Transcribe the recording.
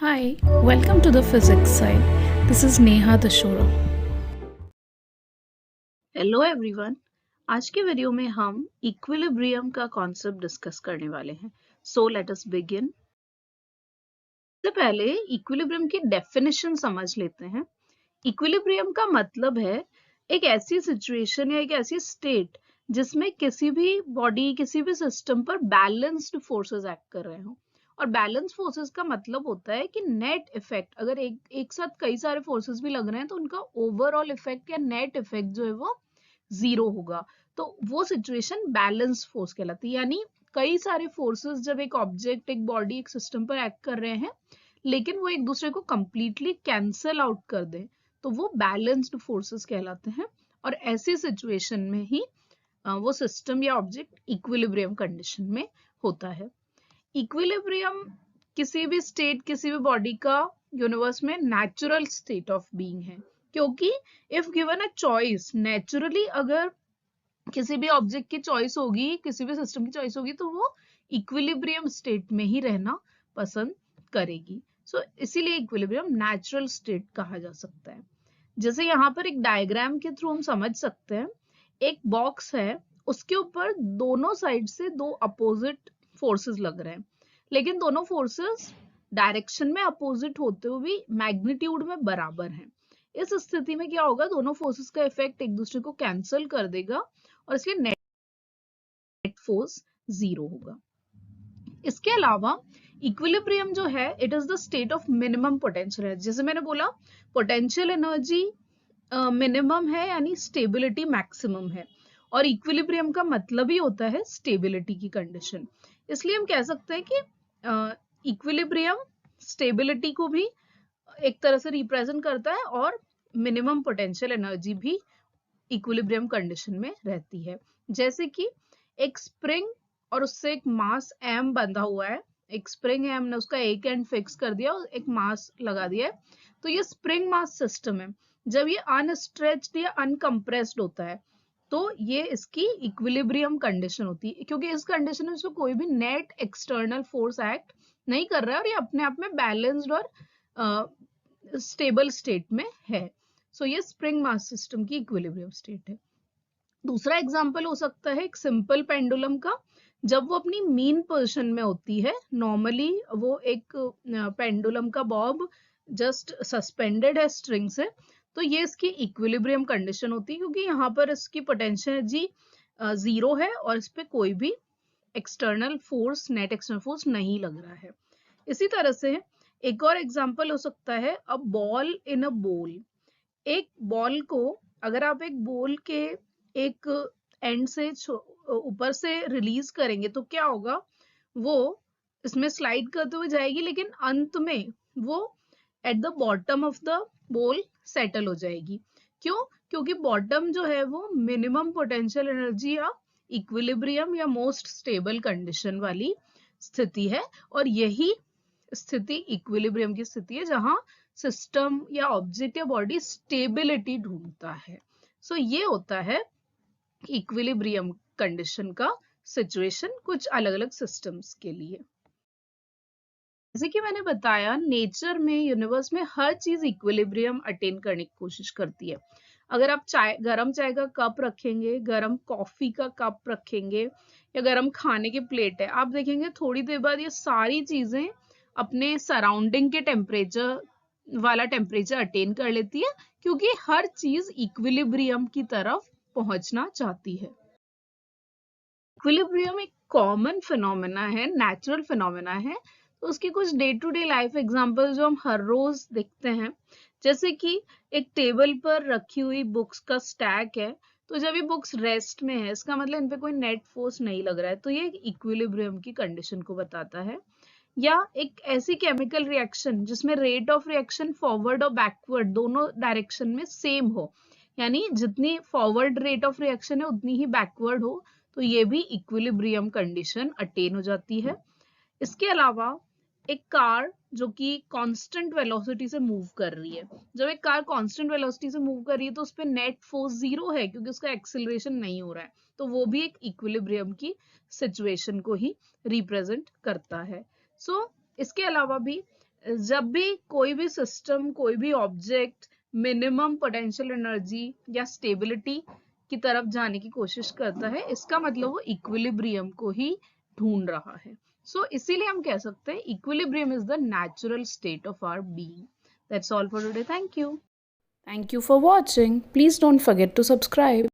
Hi, welcome to the physics side. This is Neha Dashora. Hello everyone. आज के video में हम equilibrium का कॉन्सेप्ट डिस्कस करने वाले हैं। So let us begin. सबसे पहले इक्विलिब्रियम की डेफिनेशन समझ लेते हैं। इक्विलिब्रियम का मतलब है एक ऐसी सिचुएशन या एक ऐसी स्टेट जिसमें किसी भी बॉडी, किसी भी सिस्टम पर बैलेंस्ड फोर्सेस एक्ट कर रहे हो। और बैलेंस फोर्सेस का मतलब होता है कि नेट इफेक्ट, अगर एक साथ कई सारे फोर्सेस भी लग रहे हैं तो उनका ओवरऑल इफेक्ट या नेट इफेक्ट जो है वो जीरो होगा। तो वो सिचुएशन बैलेंस फोर्स कहलाती है। यानी कई सारे फोर्सेस जब एक ऑब्जेक्ट, एक बॉडी, एक सिस्टम पर एक्ट कर रहे हैं लेकिन वो एक दूसरे को कंप्लीटली कैंसल आउट कर दें तो वो बैलेंस्ड फोर्सेस कहलाते हैं। और ऐसी सिचुएशन में ही वो सिस्टम या ऑब्जेक्ट इक्विलिब्रियम कंडीशन में होता है। इक्विलिब्रियम किसी भी स्टेट, किसी भी बॉडी का यूनिवर्स में नेचुरल स्टेट ऑफ बीइंग है, क्योंकि if given a choice, naturally अगर किसी भी ऑब्जेक्ट की चॉइस होगी, किसी भी सिस्टम की चॉइस होगी तो वो इक्विलिब्रियम स्टेट में ही रहना पसंद करेगी। सो इसीलिए इक्विलिब्रियम नेचुरल स्टेट कहा जा सकता है। जैसे यहाँ पर एक डायग्राम के थ्रू हम समझ सकते हैं। एक बॉक्स है, उसके ऊपर दोनों साइड से दो अपोजिट फोर्सेस लग रहे हैं, लेकिन दोनों फोर्सेस डायरेक्शन में अपोजिट होते हुए भी मैग्नीट्यूड में बराबर हैं। इस स्थिति में क्या होगा, दोनों फोर्सेस का इफेक्ट एक दूसरे को कैंसिल कर देगा और इसलिए नेट फोर्स जीरो होगा। इसके अलावा इक्विलिब्रियम जो है, it is the state of minimum potential energy. जैसे मैंने बोला, पोटेंशियल एनर्जी मिनिमम है यानी स्टेबिलिटी मैक्सिमम है, और इक्विलिब्रियम का मतलब ही होता है स्टेबिलिटी की कंडीशन। इसलिए हम कह सकते हैं कि इक्विलिब्रियम स्टेबिलिटी को भी एक तरह से रिप्रेजेंट करता है और मिनिमम पोटेंशियल एनर्जी भी इक्विलिब्रियम कंडीशन में रहती है। जैसे कि एक स्प्रिंग और उससे एक मास एम बंधा हुआ है। एक स्प्रिंग है, हमने उसका एक एंड फिक्स कर दिया और एक मास लगा दिया है, तो ये स्प्रिंग मास सिस्टम है। जब ये अनस्ट्रेच्ड या अनकंप्रेस्ड होता है तो ये इसकी इक्विलिब्रियम कंडीशन होती है, क्योंकि इस कंडीशन में इसमें कोई भी नेट एक्सटर्नल फोर्स एक्ट नहीं कर रहा है और ये अपने आप में बैलेंस्ड और स्टेबल स्टेट में है। सो ये स्प्रिंग मास सिस्टम की इक्विलिब्रियम स्टेट है। दूसरा एग्जांपल हो सकता है एक सिंपल पेंडुलम का। जब वो अपनी मीन पोजीशन में होती है, नॉर्मली वो एक पेंडुलम का बॉब जस्ट सस्पेंडेड है स्ट्रिंग से, तो ये इसकी इक्विलिब्रियम कंडीशन होती है, क्योंकि यहाँ पर इसकी पोटेंशियल एनर्जी जीरो है और इस पे कोई भी external force, net external force नहीं लग रहा है। इसी तरह से एक और एग्जांपल हो सकता है अ बॉल इन अ बोल। एक बॉल को अगर आप एक बोल के एक एंड से ऊपर से रिलीज करेंगे तो क्या होगा, वो इसमें स्लाइड करते हुए जाएगी, लेकिन अंत में वो at the bottom of the बोल सेटल हो जाएगी। क्यों? क्योंकि बॉटम जो है वो मिनिमम पोटेंशियल एनर्जी या इक्विलिब्रियम या मोस्ट स्टेबल कंडीशन वाली स्थिति है, और यही स्थिति इक्विलिब्रियम की स्थिति है जहां सिस्टम या ऑब्जेक्ट या बॉडी स्टेबिलिटी ढूंढता है। सो ये होता है इक्विलिब्रियम कंडीशन का सिचुएशन कुछ अलग अलग सिस्टम्स के लिए। जैसे कि मैंने बताया, नेचर में, यूनिवर्स में हर चीज इक्विलिब्रियम अटेन करने की कोशिश करती है। अगर आप गरम चाय का कप रखेंगे, गरम कॉफी का कप रखेंगे या गरम खाने की प्लेट है, आप देखेंगे थोड़ी देर बाद ये सारी चीजें अपने सराउंडिंग के टेम्परेचर अटेन कर लेती है, क्योंकि हर चीज इक्विलिब्रियम की तरफ पहुंचना चाहती है। इक्विलिब्रियम एक कॉमन फिनोमेना है, नेचुरल फिनोमेना है। तो उसकी कुछ day to day life example जो हम हर रोज देखते हैं, जैसे कि एक टेबल पर रखी हुई बुक्स का स्टैक है, तो जब ये बुक्स रेस्ट में है इसका मतलब इन पे कोई नेट फोर्स नहीं लग रहा है, तो ये इक्विलिब्रियम की कंडीशन को बताता है। या एक ऐसी केमिकल रिएक्शन जिसमें रेट ऑफ रिएक्शन फॉरवर्ड और बैकवर्ड दोनों डायरेक्शन में सेम हो, यानी जितनी फॉरवर्ड रेट ऑफ रिएक्शन है उतनी ही बैकवर्ड हो, तो ये भी इक्विलिब्रियम कंडीशन अटेन हो जाती है। इसके अलावा एक कार जो कि कांस्टेंट वेलोसिटी से मूव कर रही है, जब एक कार कांस्टेंट वेलोसिटी से मूव कर रही है तो उस पर नेट फोर्स जीरो है, क्योंकि उसका एक्सेलरेशन नहीं हो रहा है, तो वो भी एक इक्विलिब्रियम की सिचुएशन को ही रिप्रेजेंट करता है। सो इसके अलावा भी जब भी कोई भी सिस्टम, कोई भी ऑब्जेक्ट मिनिमम पोटेंशियल एनर्जी या स्टेबिलिटी की तरफ जाने की कोशिश करता है, इसका मतलब वो इक्विलिब्रियम को ही ढूंढ रहा है. सो इसीलिए हम कह सकते हैं equilibrium is the natural state of our being. That's all for today. Thank you. Thank you for watching. Please don't forget to subscribe.